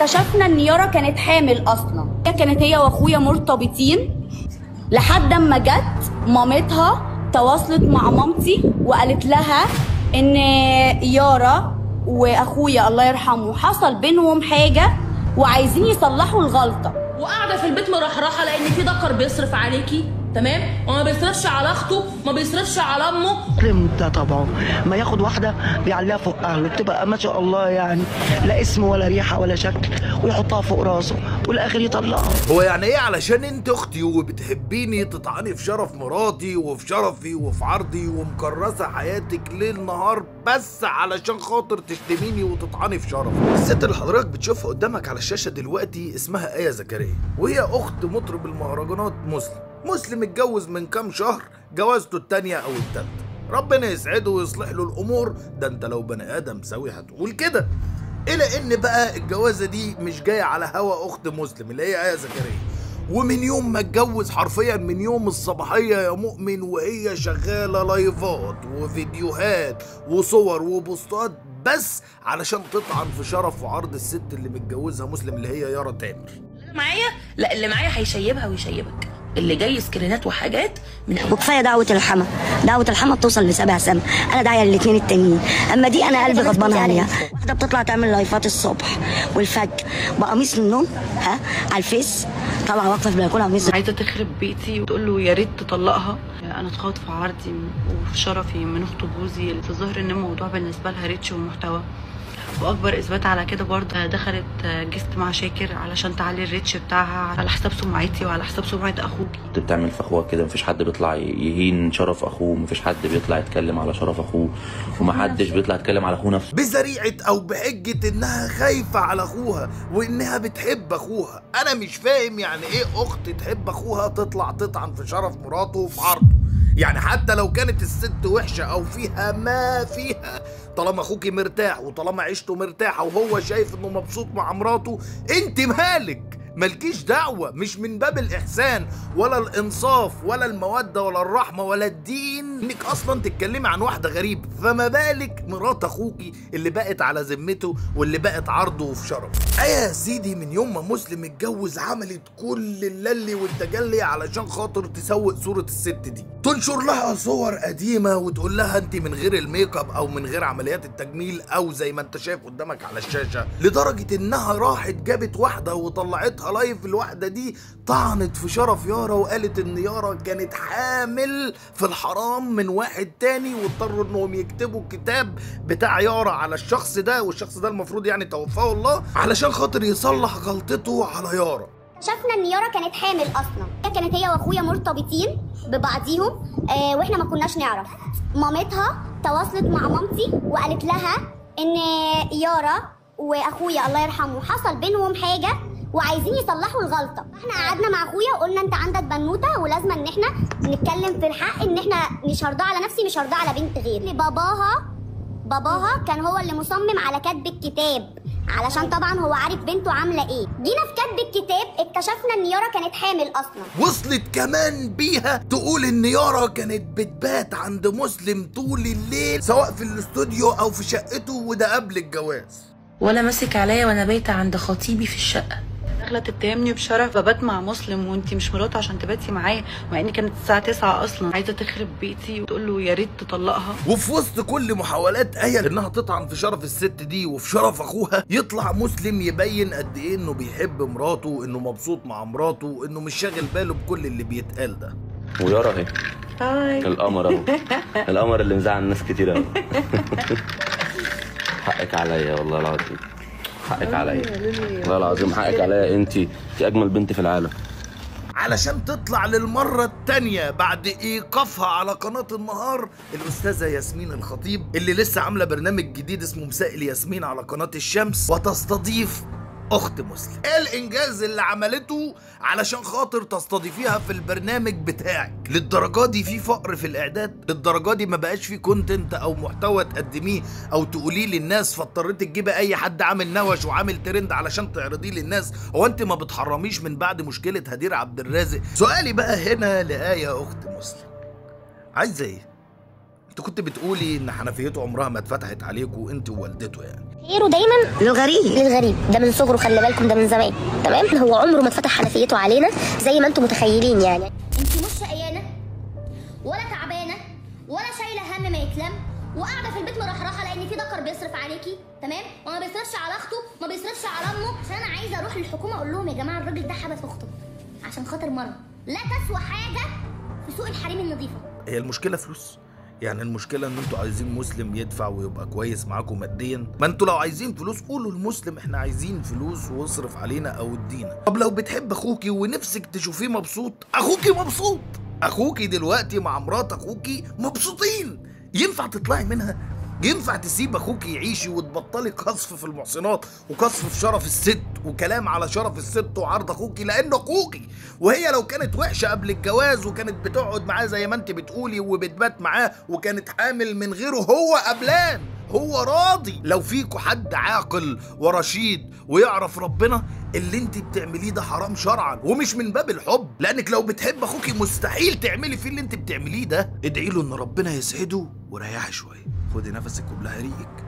اكتشفنا ان يارا كانت حامل اصلا. كانت هي واخويا مرتبطين لحد اما جت مامتها تواصلت مع مامتي وقالت لها ان يارا واخويا الله يرحمه حصل بينهم حاجه وعايزين يصلحوا الغلطه، وقاعده في البيت مرحرحه لان في ذكر بيصرف عليكي، تمام؟ وما بيصرفش على اخته، ما بيصرفش على امه. مسلم ده طبعه ما ياخد واحده بيعليها فوق اهله، بتبقى ما شاء الله يعني لا اسم ولا ريحه ولا شكل، ويحطها فوق راسه والاخر يطلقها. هو يعني ايه علشان انت اختي وبتحبيني تطعني في شرف مراتي وفي شرفي وفي عرضي ومكرسه حياتك ليل نهار بس علشان خاطر تشتميني وتطعني في شرفي؟ الست اللي حضرتك بتشوفها قدامك على الشاشه دلوقتي اسمها آية زكريا، وهي اخت مطرب المهرجانات مسلم اتجوز من كام شهر، جوازته التانية او التالتة، ربنا يسعده ويصلح له الامور، ده انت لو بني ادم سوي هتقول كده. الى ان بقى الجوازه دي مش جايه على هوا اخت مسلم اللي هي آية زكريا، ومن يوم ما اتجوز حرفيا من يوم الصباحيه يا مؤمن وهي شغاله لايفات وفيديوهات وصور وبوستات بس علشان تطعن في شرف وعرض الست اللي متجوزها مسلم اللي هي يارا تامر. معايا؟ لا، اللي معايا هيشيبها ويشيبك، اللي جاي سكرينات وحاجات من وكفايه دعوه الحما بتوصل ل7 سما، انا داعيه الاثنين التانيين، اما دي انا قلبي غضبان عليها. واحده بتطلع تعمل لايفات الصبح والفجر بقميص النوم على الفيس، طالعه واقفه في البلكونه قميص، عايزه تخرب بيتي وتقول له يا ريت تطلقها. انا اتخاط في عرضي وفي شرفي من اخت جوزي، اللي الظاهر ان الموضوع بالنسبه لها ريتش ومحتوى، واكبر اثبات على كده برضه دخلت جست مع شاكر علشان تعلي الريتش بتاعها على حساب سمعتي وعلى حساب سمعه اخوكي. بتعمل في اخوها كده، مفيش حد بيطلع يهين شرف اخوه، مفيش حد بيطلع يتكلم على شرف اخوه، ومحدش بيطلع يتكلم على اخوه نفسه بذريعه او بحجه انها خايفه على اخوها وانها بتحب اخوها. انا مش فاهم يعني ايه اخت تحب اخوها تطلع تطعن في شرف مراته وفي عرضه؟ يعني حتى لو كانت الست وحشه او فيها ما فيها، طالما اخوكي مرتاح وطالما عيشته مرتاحه وهو شايف انه مبسوط مع مراته، انت مالك؟ مالكيش دعوه، مش من باب الاحسان ولا الانصاف ولا الموده ولا الرحمه ولا الدين انك اصلا تتكلمي عن واحده غريبه، فما بالك مرات اخوكي اللي بقت على ذمته واللي بقت عرضه وفي شرفه. يا سيدي من يوم ما مسلم اتجوز عملت كل اللي والتجلي علشان خاطر تسوق صوره الست دي، تنشر لها صور قديمه وتقول لها انت من غير الميك اب او من غير عمليات التجميل او زي ما انت شايف قدامك على الشاشه، لدرجه انها راحت جابت واحده وطلعتها لايف. الواحده دي طعنت في شرف يارا وقالت ان يارا كانت حامل في الحرام من واحد تاني، واضطروا انهم يكتبوا الكتاب بتاع يارا على الشخص ده، والشخص ده المفروض يعني توفاه الله علشان خاطر يصلح غلطته على يارا. اكتشفنا ان يارا كانت حامل اصلا. كانت هي واخويا مرتبطين ببعضيهم واحنا ما كناش نعرف. مامتها تواصلت مع مامتي وقالت لها ان يارا واخويا الله يرحمه حصل بينهم حاجه وعايزين يصلحوا الغلطه. احنا قعدنا مع اخويا وقلنا انت عندك بنوته ولازم ان احنا نتكلم في الحق، ان احنا مش هرضى على نفسي، مش هرضى على بنت غيري. باباها كان هو اللي مصمم على كتب الكتاب علشان طبعا هو عارف بنته عامله ايه. جينا في كتب الكتاب اكتشفنا ان يارا كانت حامل اصلا. وصلت كمان بيها تقول ان يارا كانت بتبات عند مسلم طول الليل سواء في الاستوديو او في شقته، وده قبل الجواز. ولا ماسك عليا وانا بايته عند خطيبي في الشقه. داخله تتهمني بشرف ببات مع مسلم وانتي مش مراته عشان تباتي معايا، مع ان كانت الساعه 9 اصلا. عايزه تخرب بيتي وتقول له يا ريت تطلقها. وفي وسط كل محاولات آية انها تطعن في شرف الست دي وفي شرف اخوها، يطلع مسلم يبين قد ايه انه بيحب مراته، انه مبسوط مع مراته، انه مش شاغل باله بكل اللي بيتقال ده. ويارا اهي هاي القمر اهو القمر اللي مزعل ناس كتير اهو. حقك عليا والله العظيم، حقك عليا والله العظيم، حقك عليا. انت اجمل بنت في العالم. علشان تطلع للمرة التانية بعد ايقافها على قناة النهار الأستاذة ياسمين الخطيب اللي لسه عاملة برنامج جديد اسمه مسائل ياسمين على قناة الشمس، وتستضيف اخت مسلم. ايه الانجاز اللي عملته علشان خاطر تستضيفيها في البرنامج بتاعك؟ للدرجه دي في فقر في الاعداد؟ للدرجه دي ما بقاش في كونتنت او محتوى تقدميه او تقوليه للناس، فاضطريتي تجيبي اي حد عامل نوش وعامل ترند علشان تعرضيه للناس؟ هو انت ما بتحرميش من بعد مشكله هدير عبد الرازق؟ سؤالي بقى هنا لآية اخت مسلم، عايزه ايه؟ انت كنت بتقولي ان حنفيته عمرها ما اتفتحت عليكوا انت ووالدته يعني. خيره دايما للغريب. للغريب، ده من صغره، خلي بالكم ده من زمان. تمام، هو عمره ما اتفتح حنفيته علينا زي ما انتم متخيلين يعني. انت مش شقيانه ولا تعبانه ولا شايله هم ما يتلم، وقاعده في البيت مرحرحه لان في ذكر بيصرف عليكي، تمام؟ وما بيصرفش على اخته، ما بيصرفش على امه. عشان انا عايزه اروح للحكومه اقول لهم يا جماعه الراجل ده حبس اخته عشان خاطر مره لا تسوى حاجه في سوق الحريم النظيفه. هي المشكله فلوس؟ يعني المشكله ان انتوا عايزين مسلم يدفع ويبقى كويس معاكم ماديا؟ ما انتوا لو عايزين فلوس قولوا المسلم احنا عايزين فلوس واصرف علينا او ادينا. طب لو بتحب اخوكي ونفسك تشوفيه مبسوط، اخوكي مبسوط، اخوكي دلوقتي مع مرات اخوكي مبسوطين، ينفع تطلعي منها؟ ينفع تسيب اخوك يعيش وتبطلي قذف في المحصنات وقذف في شرف الست وكلام على شرف الست وعرض اخوكي لانه اخوكي؟ وهي لو كانت وحشه قبل الجواز وكانت بتقعد معاه زي ما انت بتقولي وبتبات معاه وكانت حامل من غيره، هو قبلان، هو راضي. لو فيكوا حد عاقل ورشيد ويعرف ربنا، اللي انت بتعمليه ده حرام شرعا ومش من باب الحب، لانك لو بتحب اخوكي مستحيل تعملي فيه اللي انت بتعمليه ده. ادعي له ان ربنا يسعده وريحي شويه، خدي نفسك وابلعي ريقك.